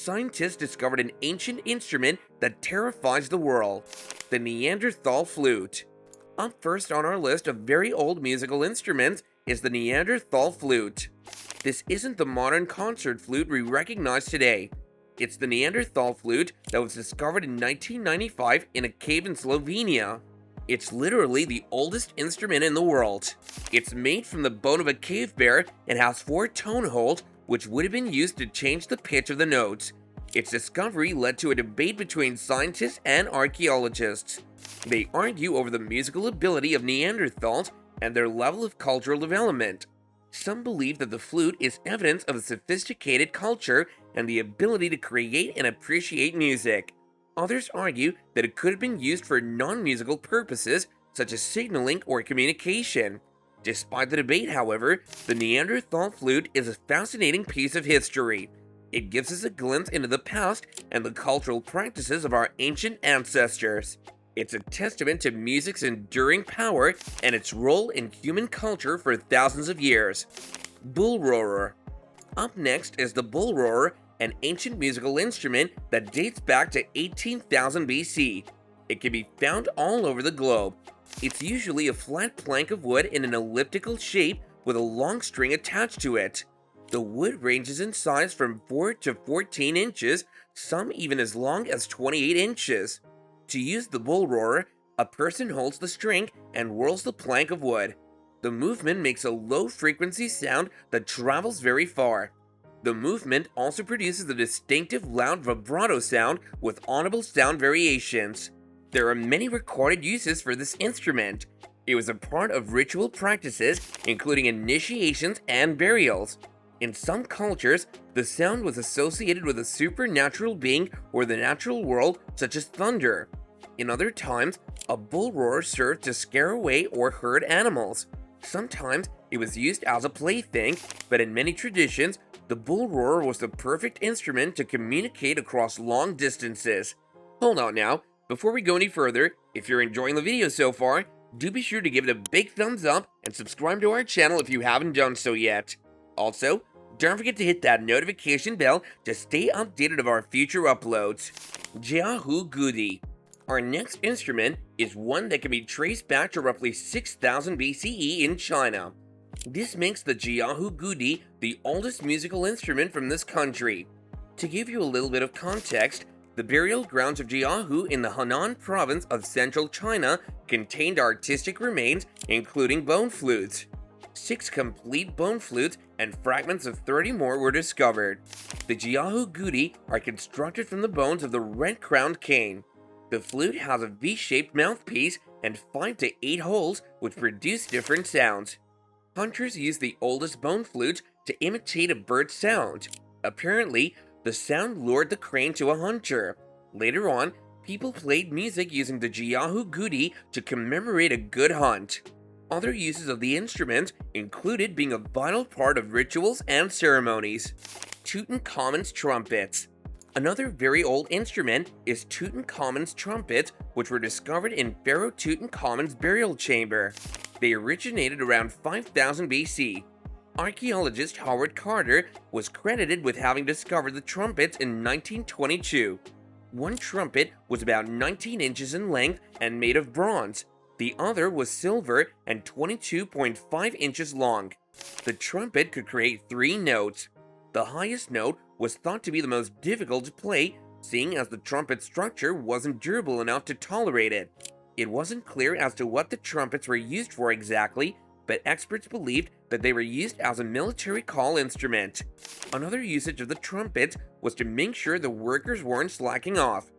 scientists discovered an ancient instrument that terrifies the world, the Neanderthal flute. Up first on our list of very old musical instruments is the Neanderthal flute. This isn't the modern concert flute we recognize today. It's the Neanderthal flute that was discovered in 1995 in a cave in Slovenia. It's literally the oldest instrument in the world. It's made from the bone of a cave bear and has 4 tone holes, which would have been used to change the pitch of the notes. Its discovery led to a debate between scientists and archaeologists. They argue over the musical ability of Neanderthals and their level of cultural development. Some believe that the flute is evidence of a sophisticated culture and the ability to create and appreciate music. Others argue that it could have been used for non-musical purposes, such as signaling or communication. Despite the debate, however, the Neanderthal flute is a fascinating piece of history. It gives us a glimpse into the past and the cultural practices of our ancient ancestors. It's a testament to music's enduring power and its role in human culture for thousands of years. Bullroarer. Up next is the bullroarer, an ancient musical instrument that dates back to 18,000 BC. It can be found all over the globe. It's usually a flat plank of wood in an elliptical shape with a long string attached to it. The wood ranges in size from 4 to 14 inches, some even as long as 28 inches. To use the bullroarer, a person holds the string and whirls the plank of wood. The movement makes a low-frequency sound that travels very far. The movement also produces a distinctive loud vibrato sound with audible sound variations. There are many recorded uses for this instrument. It was a part of ritual practices, including initiations and burials. In some cultures, the sound was associated with a supernatural being or the natural world, such as thunder. In other times, a bullroarer served to scare away or herd animals. Sometimes it was used as a plaything, but in many traditions, the bullroarer was the perfect instrument to communicate across long distances. Hold on now, before we go any further, if you're enjoying the video so far, do be sure to give it a big thumbs up and subscribe to our channel if you haven't done so yet. Also, don't forget to hit that notification bell to stay updated of our future uploads. Jiahu Gudi. Our next instrument is one that can be traced back to roughly 6000 BCE in China. This makes the Jiahu Gudi the oldest musical instrument from this country. To give you a little bit of context, the burial grounds of Jiahu in the Henan province of central China contained artistic remains, including bone flutes. 6 complete bone flutes and fragments of 30 more were discovered. The Jiahu Gudi are constructed from the bones of the red-crowned cane. The flute has a V-shaped mouthpiece and 5 to 8 holes which produce different sounds. Hunters use the oldest bone flutes to imitate a bird's sound. Apparently, the sound lured the crane to a hunter. Later on, people played music using the Jiahu Gudi to commemorate a good hunt. Other uses of the instrument included being a vital part of rituals and ceremonies. Tutankhamun's trumpets. Another very old instrument is Tutankhamun's trumpets, which were discovered in Pharaoh Tutankhamun's burial chamber. They originated around 5000 BC. Archaeologist Howard Carter was credited with having discovered the trumpets in 1922. One trumpet was about 19 inches in length and made of bronze. The other was silver and 22.5 inches long. The trumpet could create 3 notes. The highest note was thought to be the most difficult to play, seeing as the trumpet structure wasn't durable enough to tolerate it. It wasn't clear as to what the trumpets were used for exactly, but experts believed that they were used as a military call instrument. Another usage of the trumpets was to make sure the workers weren't slacking off.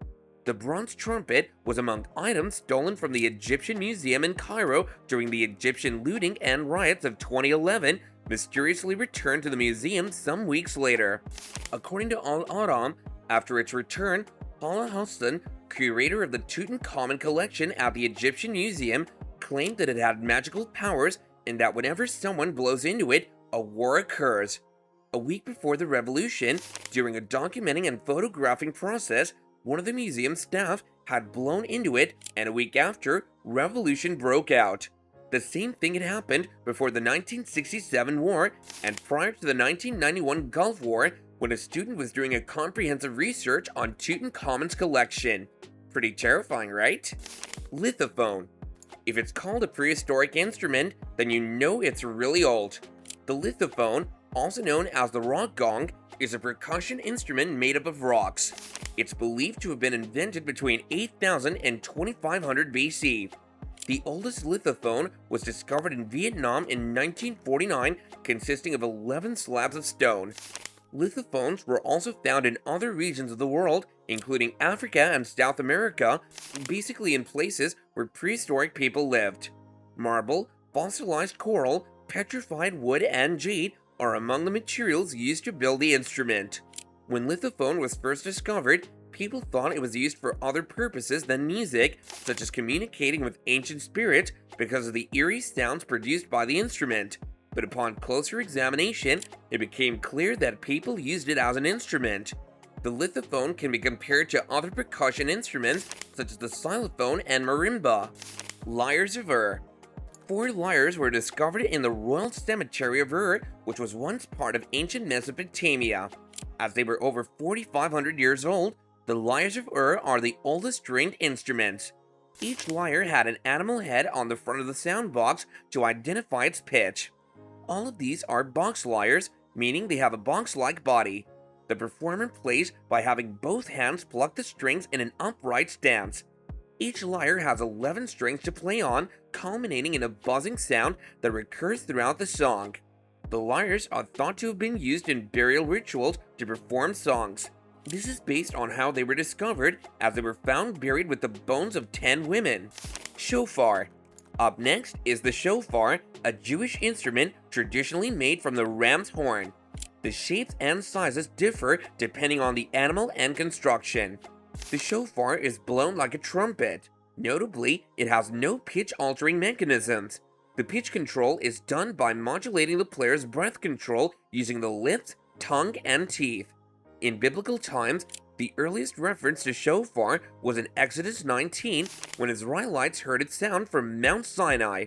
The bronze trumpet was among items stolen from the Egyptian Museum in Cairo during the Egyptian looting and riots of 2011, mysteriously returned to the museum some weeks later. According to Al-Aram, after its return, Paula Huston, curator of the Tutankhamun collection at the Egyptian Museum, claimed that it had magical powers and that whenever someone blows into it, a war occurs. A week before the revolution, during a documenting and photographing process, one of the museum staff had blown into it, and a week after, revolution broke out. The same thing had happened before the 1967 war and prior to the 1991 Gulf War, when a student was doing a comprehensive research on Tutankhamun's collection. Pretty terrifying, right? Lithophone. If it's called a prehistoric instrument, then you know it's really old. The lithophone, also known as the rock gong, is a percussion instrument made up of rocks. It's believed to have been invented between 8000 and 2500 BC. The oldest lithophone was discovered in Vietnam in 1949, consisting of 11 slabs of stone. Lithophones were also found in other regions of the world, including Africa and South America, basically in places where prehistoric people lived. Marble, fossilized coral, petrified wood, and jade are among the materials used to build the instrument. When lithophone was first discovered, people thought it was used for other purposes than music, such as communicating with ancient spirits because of the eerie sounds produced by the instrument. But upon closer examination, it became clear that people used it as an instrument. The lithophone can be compared to other percussion instruments such as the xylophone and marimba. Lyres of Ur. 4 lyres were discovered in the Royal Cemetery of Ur, which was once part of ancient Mesopotamia. As they were over 4,500 years old, the lyres of Ur are the oldest stringed instruments. Each lyre had an animal head on the front of the sound box to identify its pitch. All of these are box lyres, meaning they have a box-like body. The performer plays by having both hands pluck the strings in an upright stance. Each lyre has 11 strings to play on, culminating in a buzzing sound that recurs throughout the song. The lyres are thought to have been used in burial rituals to perform songs. This is based on how they were discovered, as they were found buried with the bones of 10 women. Shofar. Up next is the shofar, a Jewish instrument traditionally made from the ram's horn. The shapes and sizes differ depending on the animal and construction. The shofar is blown like a trumpet. Notably, it has no pitch-altering mechanisms. The pitch control is done by modulating the player's breath control using the lips, tongue, and teeth. In biblical times, the earliest reference to shofar was in Exodus 19, when Israelites heard its sound from Mount Sinai.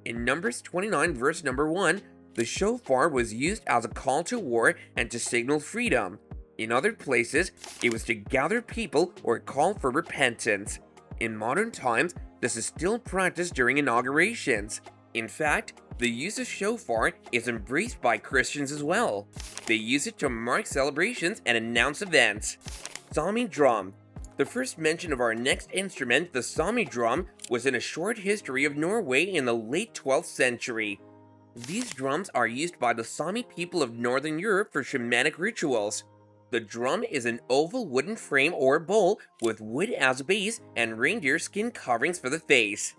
In Numbers 29 verse number 1, the shofar was used as a call to war and to signal freedom. In other places, it was to gather people or call for repentance. In modern times, this is still practiced during inaugurations. In fact, the use of shofar is embraced by Christians as well. They use it to mark celebrations and announce events. Sami drum. The first mention of our next instrument, the Sami drum, was in a short history of Norway in the late 12th century. These drums are used by the Sami people of Northern Europe for shamanic rituals. The drum is an oval wooden frame or bowl with wood as a base and reindeer skin coverings for the face.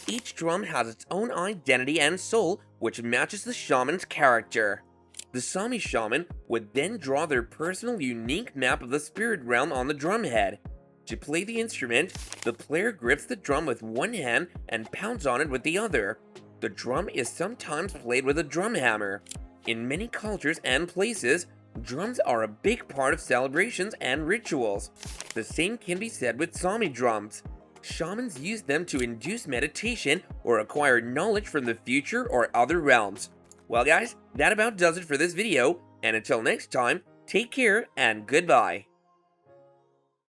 Each drum has its own identity and soul, which matches the shaman's character. The Sami shaman would then draw their personal unique map of the spirit realm on the drum head. To play the instrument, the player grips the drum with one hand and pounds on it with the other. The drum is sometimes played with a drum hammer. In many cultures and places, drums are a big part of celebrations and rituals. The same can be said with Sami drums. Shamans use them to induce meditation or acquire knowledge from the future or other realms. Well guys, that about does it for this video, and until next time, take care and goodbye.